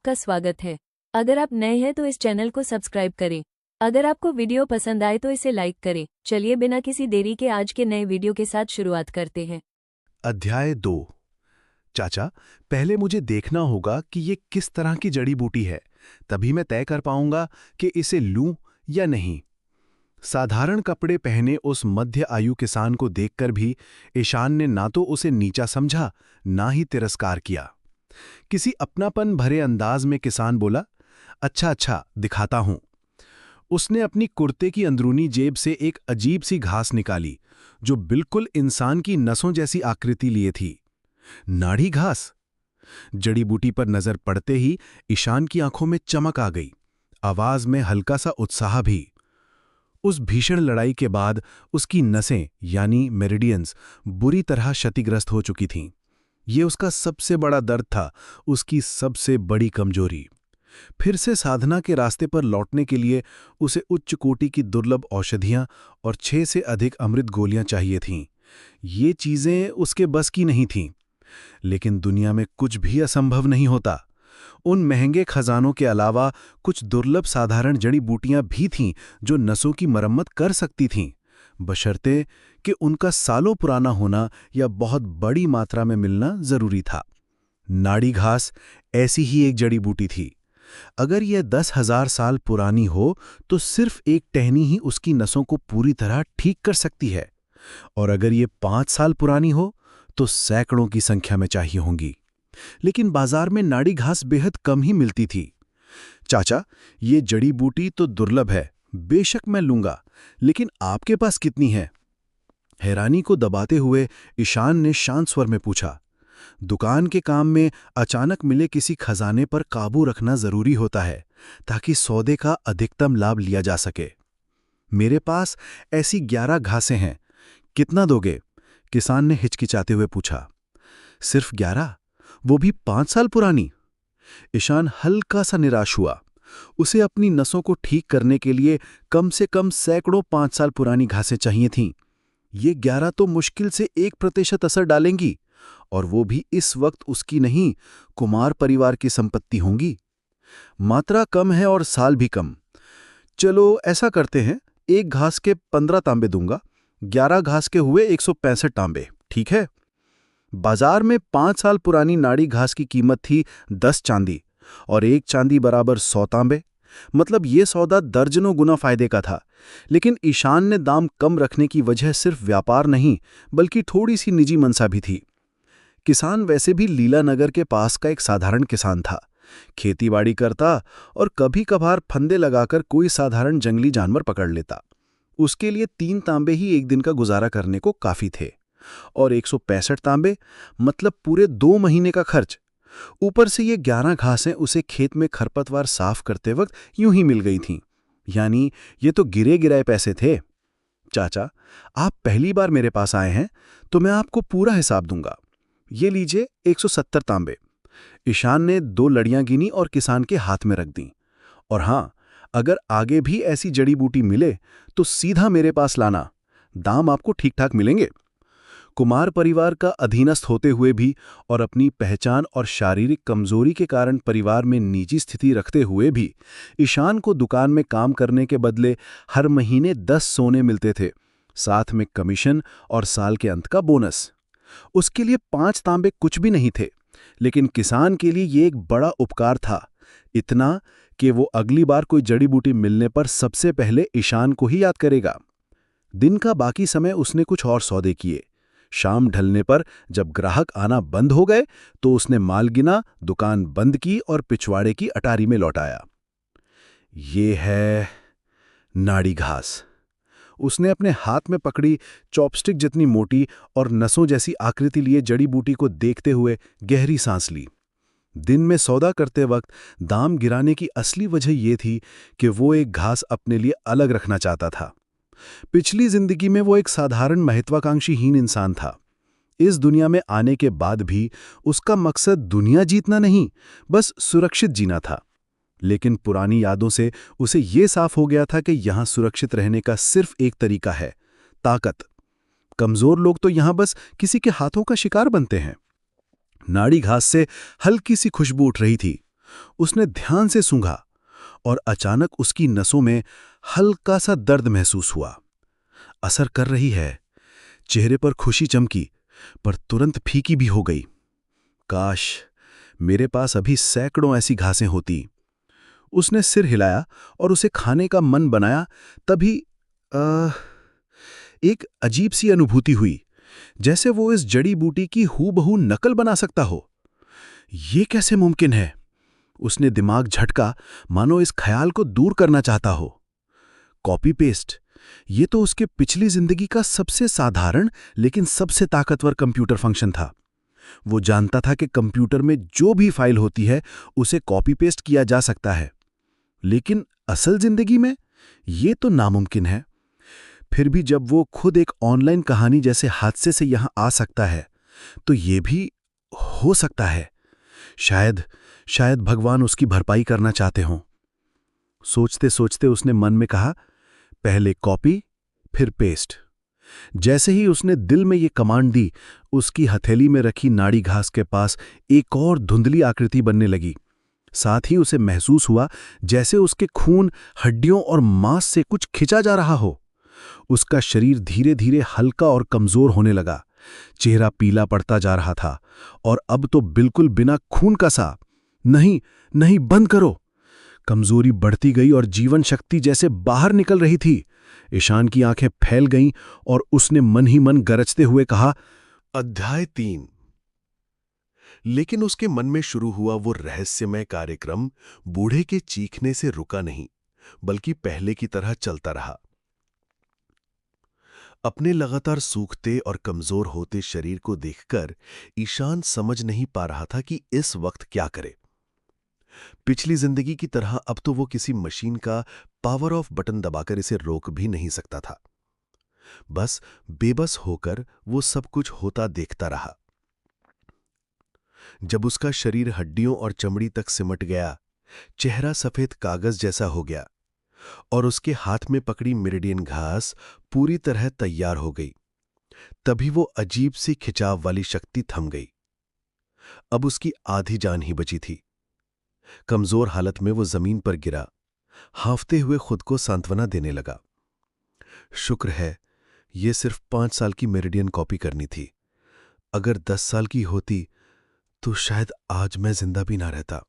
आपका स्वागत है। अगर आप नए हैं तो इस चैनल को सब्सक्राइब करें। अगर आपको वीडियो पसंद आए तो इसे लाइक करें। चलिए बिना किसी देरी के आज के नए वीडियो के साथ शुरुआत करते हैं। अध्याय 2। चाचा, पहले मुझे देखना होगा कि ये किस तरह की जड़ी बूटी है, तभी मैं तय कर पाऊंगा कि इसे लूं या नहीं। साधारण कपड़े पहने उस मध्य आयु किसान को देखकर भी ईशान ने ना तो उसे नीचा समझा, ना ही तिरस्कार किया। किसी अपनापन भरे अंदाज में किसान बोला, अच्छा अच्छा, दिखाता हूं। उसने अपनी कुर्ते की अंदरूनी जेब से एक अजीब सी घास निकाली, जो बिल्कुल इंसान की नसों जैसी आकृति लिए थी। नाड़ी घास। जड़ी बूटी पर नजर पड़ते ही ईशान की आंखों में चमक आ गई, आवाज में हल्का सा उत्साह भी। उस भीषण लड़ाई के बाद उसकी नसें यानी मेरिडियंस बुरी तरह क्षतिग्रस्त हो चुकी थीं। ये उसका सबसे बड़ा दर्द था, उसकी सबसे बड़ी कमजोरी। फिर से साधना के रास्ते पर लौटने के लिए उसे उच्च कोटि की दुर्लभ औषधियां और 6 से अधिक अमृत गोलियां चाहिए थीं। ये चीजें उसके बस की नहीं थीं। लेकिन दुनिया में कुछ भी असंभव नहीं होता। उन महंगे खजानों के अलावा कुछ दुर्लभ साधारण जड़ी बूटियां भी थीं जो नसों की मरम्मत कर सकती थीं, बशर्ते कि उनका सालों पुराना होना या बहुत बड़ी मात्रा में मिलना जरूरी था। नाड़ी घास ऐसी ही एक जड़ी बूटी थी। अगर यह 10,000 साल पुरानी हो तो सिर्फ एक टहनी ही उसकी नसों को पूरी तरह ठीक कर सकती है, और अगर ये 5 साल पुरानी हो तो सैकड़ों की संख्या में चाहिए होंगी। लेकिन बाजार में नाड़ी घास बेहद कम ही मिलती थी। चाचा, ये जड़ी बूटी तो दुर्लभ है, बेशक मैं लूंगा, लेकिन आपके पास कितनी है? हैरानी को दबाते हुए ईशान ने शांत स्वर में पूछा। दुकान के काम में अचानक मिले किसी खजाने पर काबू रखना जरूरी होता है, ताकि सौदे का अधिकतम लाभ लिया जा सके। मेरे पास ऐसी 11 घासें हैं। कितना दोगे? किसान ने हिचकिचाते हुए पूछा। सिर्फ 11? वो भी 5 साल पुरानी? ईशान हल्का सा निराश हुआ। उसे अपनी नसों को ठीक करने के लिए कम से कम सैकड़ों 5 साल पुरानी घासें चाहिए थीं। ये 11 तो मुश्किल से 1% असर डालेंगी, और वो भी इस वक्त उसकी नहीं, कुमार परिवार की संपत्ति होंगी। मात्रा कम है और साल भी कम। चलो ऐसा करते हैं, एक घास के 15 तांबे दूंगा, 11 घास के हुए 165 तांबे, ठीक है? बाजार में 5 साल पुरानी नाड़ी घास की कीमत थी 10 चांदी, और 1 चांदी बराबर 100 तांबे। मतलब ये सौदा दर्जनों गुना फायदे का था। लेकिन ईशान ने दाम कम रखने की वजह सिर्फ व्यापार नहीं, बल्कि थोड़ी सी निजी मनसा भी थी। किसान वैसे भी लीलानगर के पास का एक साधारण किसान था। खेतीबाड़ी करता और कभी कभार फंदे लगाकर कोई साधारण जंगली जानवर पकड़ लेता। उसके लिए 3 तांबे ही एक दिन का गुजारा करने को काफी थे, और 165 तांबे मतलब पूरे 2 महीने का खर्च। ऊपर से ये 11 घासें उसे खेत में खरपतवार साफ करते वक्त यूं ही मिल गई थीं। यानी ये तो गिरे गिराए पैसे थे। चाचा, आप पहली बार मेरे पास आए हैं तो मैं आपको पूरा हिसाब दूंगा। ये लीजिए 170 तांबे। ईशान ने 2 लड़ियां गिनी और किसान के हाथ में रख दी। और हां, अगर आगे भी ऐसी जड़ी बूटी मिले तो सीधा मेरे पास लाना, दाम आपको ठीक ठाक मिलेंगे। कुमार परिवार का अधीनस्थ होते हुए भी और अपनी पहचान और शारीरिक कमजोरी के कारण परिवार में निजी स्थिति रखते हुए भी ईशान को दुकान में काम करने के बदले हर महीने 10 सोने मिलते थे, साथ में कमीशन और साल के अंत का बोनस। उसके लिए 5 तांबे कुछ भी नहीं थे, लेकिन किसान के लिए ये एक बड़ा उपकार था। इतना कि वो अगली बार कोई जड़ी बूटी मिलने पर सबसे पहले ईशान को ही याद करेगा। दिन का बाकी समय उसने कुछ और सौदे किए। शाम ढलने पर जब ग्राहक आना बंद हो गए तो उसने माल गिना, दुकान बंद की और पिछवाड़े की अटारी में लौटाया। ये है नाड़ी घास। उसने अपने हाथ में पकड़ी चॉपस्टिक जितनी मोटी और नसों जैसी आकृति लिए जड़ी बूटी को देखते हुए गहरी सांस ली। दिन में सौदा करते वक्त दाम गिराने की असली वजह यह थी कि वो एक घास अपने लिए अलग रखना चाहता था। पिछली जिंदगी में वो एक साधारण महत्वाकांक्षीहीन इंसान था। इस दुनिया में आने के बाद भी उसका मकसद दुनिया जीतना नहीं, बस सुरक्षित जीना था। लेकिन पुरानी यादों से उसे ये साफ हो गया था कि यहां सुरक्षित रहने का सिर्फ एक तरीका है, ताकत। कमजोर लोग तो यहां बस किसी के हाथों का शिकार बनते हैं। नाड़ी घास से हल्की सी खुशबू उठ रही थी। उसने ध्यान से सूंघा और अचानक उसकी नसों में हल्का सा दर्द महसूस हुआ। असर कर रही है। चेहरे पर खुशी चमकी, पर तुरंत फीकी भी हो गई। काश मेरे पास अभी सैकड़ों ऐसी घासें होती। उसने सिर हिलाया और उसे खाने का मन बनाया। तभी एक अजीब सी अनुभूति हुई, जैसे वो इस जड़ी बूटी की हूबहू नकल बना सकता हो। ये कैसे मुमकिन है? उसने दिमाग झटका, मानो इस ख्याल को दूर करना चाहता हो। कॉपी पेस्ट, ये तो उसके पिछली जिंदगी का सबसे साधारण लेकिन सबसे ताकतवर कंप्यूटर फंक्शन था। वो जानता था कि कंप्यूटर में जो भी फाइल होती है उसे कॉपी पेस्ट किया जा सकता है, लेकिन असल जिंदगी में ये तो नामुमकिन है। फिर भी जब वो खुद एक ऑनलाइन कहानी जैसे हादसे से यहां आ सकता है, तो ये भी हो सकता है। शायद भगवान उसकी भरपाई करना चाहते हों। सोचते सोचते उसने मन में कहा, पहले कॉपी फिर पेस्ट। जैसे ही उसने दिल में ये कमांड दी, उसकी हथेली में रखी नाड़ी घास के पास एक और धुंधली आकृति बनने लगी। साथ ही उसे महसूस हुआ जैसे उसके खून, हड्डियों और मांस से कुछ खिंचा जा रहा हो। उसका शरीर धीरे धीरे हल्का और कमजोर होने लगा। चेहरा पीला पड़ता जा रहा था और अब तो बिल्कुल बिना खून का सा। नहीं नहीं, बंद करो। कमजोरी बढ़ती गई और जीवन शक्ति जैसे बाहर निकल रही थी। ईशान की आंखें फैल गईं और उसने मन ही मन गरजते हुए कहा, अध्याय 3। लेकिन उसके मन में शुरू हुआ वो रहस्यमय कार्यक्रम बूढ़े के चीखने से रुका नहीं, बल्कि पहले की तरह चलता रहा। अपने लगातार सूखते और कमजोर होते शरीर को देखकर ईशान समझ नहीं पा रहा था कि इस वक्त क्या करे। पिछली जिंदगी की तरह अब तो वो किसी मशीन का पावर ऑफ बटन दबाकर इसे रोक भी नहीं सकता था। बस बेबस होकर वो सब कुछ होता देखता रहा। जब उसका शरीर हड्डियों और चमड़ी तक सिमट गया, चेहरा सफेद कागज जैसा हो गया और उसके हाथ में पकड़ी मेरिडियन घास पूरी तरह तैयार हो गई, तभी वो अजीब सी खिंचाव वाली शक्ति थम गई। अब उसकी आधी जान ही बची थी। कमजोर हालत में वो जमीन पर गिरा, हांफते हुए खुद को सांत्वना देने लगा। शुक्र है, ये सिर्फ 5 साल की मेरिडियन कॉपी करनी थी। अगर 10 साल की होती तो शायद आज मैं जिंदा भी ना रहता।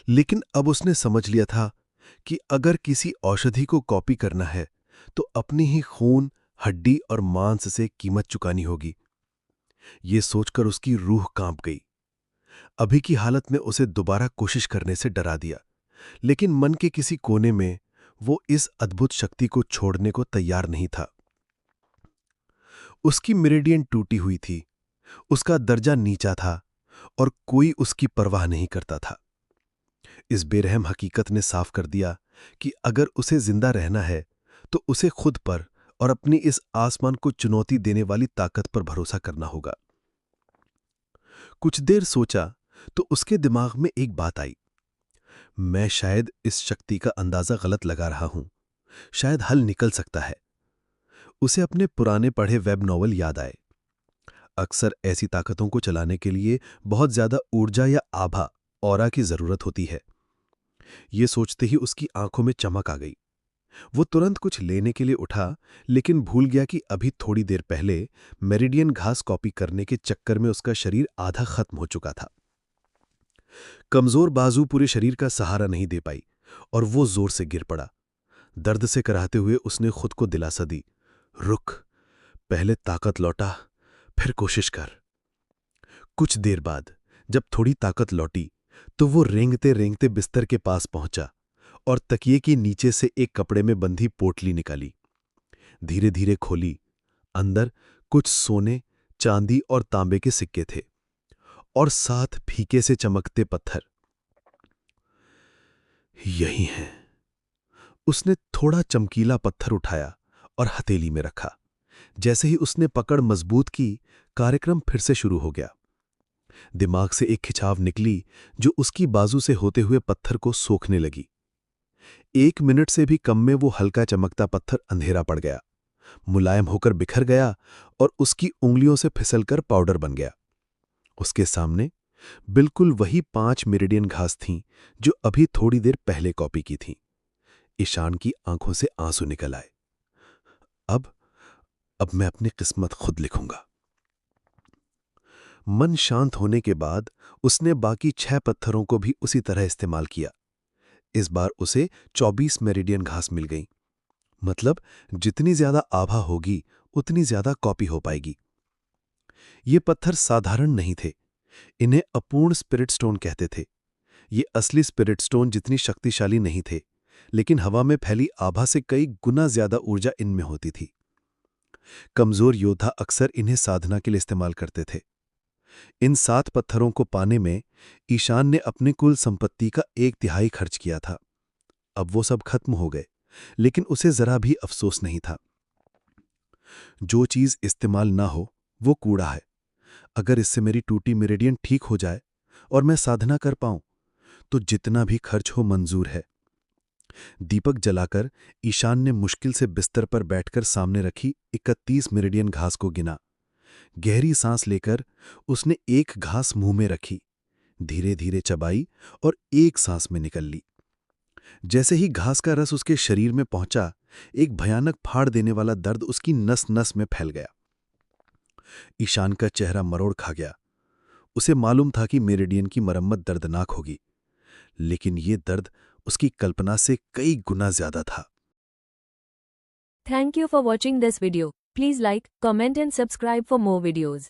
लेकिन अब उसने समझ लिया था कि अगर किसी औषधि को कॉपी करना है तो अपनी ही खून, हड्डी और मांस से कीमत चुकानी होगी। ये सोचकर उसकी रूह कांप गई। अभी की हालत में उसे दोबारा कोशिश करने से डरा दिया, लेकिन मन के किसी कोने में वो इस अद्भुत शक्ति को छोड़ने को तैयार नहीं था। उसकी मेरिडियन टूटी हुई थी, उसका दर्जा नीचा था और कोई उसकी परवाह नहीं करता था। इस बेरहम हकीकत ने साफ कर दिया कि अगर उसे जिंदा रहना है तो उसे खुद पर और अपनी इस आसमान को चुनौती देने वाली ताकत पर भरोसा करना होगा। कुछ देर सोचा तो उसके दिमाग में एक बात आई। मैं शायद इस शक्ति का अंदाजा गलत लगा रहा हूं। शायद हल निकल सकता है। उसे अपने पुराने पढ़े वेब नॉवल याद आए। अक्सर ऐसी ताकतों को चलाने के लिए बहुत ज्यादा ऊर्जा या आभा, ऑरा की जरूरत होती है। ये सोचते ही उसकी आंखों में चमक आ गई। वो तुरंत कुछ लेने के लिए उठा, लेकिन भूल गया कि अभी थोड़ी देर पहले मेरिडियन घास कॉपी करने के चक्कर में उसका शरीर आधा खत्म हो चुका था। कमजोर बाजू पूरे शरीर का सहारा नहीं दे पाई और वो जोर से गिर पड़ा। दर्द से कराहते हुए उसने खुद को दिलासा दी, रुक, पहले ताकत लौटा, फिर कोशिश कर। कुछ देर बाद जब थोड़ी ताकत लौटी तो वो रेंगते रेंगते बिस्तर के पास पहुंचा और तकिए के नीचे से एक कपड़े में बंधी पोटली निकाली। धीरे धीरे खोली। अंदर कुछ सोने, चांदी और तांबे के सिक्के थे और साथ फीके से चमकते पत्थर। यही है। उसने थोड़ा चमकीला पत्थर उठाया और हथेली में रखा। जैसे ही उसने पकड़ मजबूत की, कार्यक्रम फिर से शुरू हो गया। दिमाग से एक खिंचाव निकली जो उसकी बाजू से होते हुए पत्थर को सोखने लगी। 1 मिनट से भी कम में वो हल्का चमकता पत्थर अंधेरा पड़ गया, मुलायम होकर बिखर गया और उसकी उंगलियों से फिसलकर पाउडर बन गया। उसके सामने बिल्कुल वही 5 मेरिडियन घास थीं जो अभी थोड़ी देर पहले कॉपी की थीं। ईशान की आंखों से आंसू निकल आए। अब अब मैं अपनी किस्मत खुद लिखूंगा। मन शांत होने के बाद उसने बाकी 6 पत्थरों को भी उसी तरह इस्तेमाल किया। इस बार उसे 24 मेरिडियन घास मिल गई। मतलब जितनी ज्यादा आभा होगी उतनी ज्यादा कॉपी हो पाएगी। ये पत्थर साधारण नहीं थे। इन्हें अपूर्ण स्पिरिट स्टोन कहते थे। ये असली स्पिरिट स्टोन जितनी शक्तिशाली नहीं थे, लेकिन हवा में फैली आभा से कई गुना ज्यादा ऊर्जा इनमें होती थी। कमजोर योद्धा अक्सर इन्हें साधना के लिए इस्तेमाल करते थे। इन 7 पत्थरों को पाने में ईशान ने अपनी कुल संपत्ति का 1/3 खर्च किया था। अब वो सब खत्म हो गए, लेकिन उसे जरा भी अफसोस नहीं था। जो चीज इस्तेमाल ना हो वो कूड़ा है। अगर इससे मेरी टूटी मेरिडियन ठीक हो जाए और मैं साधना कर पाऊं तो जितना भी खर्च हो मंजूर है। दीपक जलाकर ईशान ने मुश्किल से बिस्तर पर बैठकर सामने रखी 31 मेरिडियन घास को गिना। गहरी सांस लेकर उसने एक घास मुंह में रखी, धीरे धीरे चबाई और एक सांस में निकल ली। जैसे ही घास का रस उसके शरीर में पहुंचा, एक भयानक फाड़ देने वाला दर्द उसकी नस नस में फैल गया। ईशान का चेहरा मरोड़ खा गया। उसे मालूम था कि मेरिडियन की मरम्मत दर्दनाक होगी, लेकिन ये दर्द उसकी कल्पना से कई गुना ज्यादा था। Thank you for watching this video. Please like, comment and subscribe for more videos.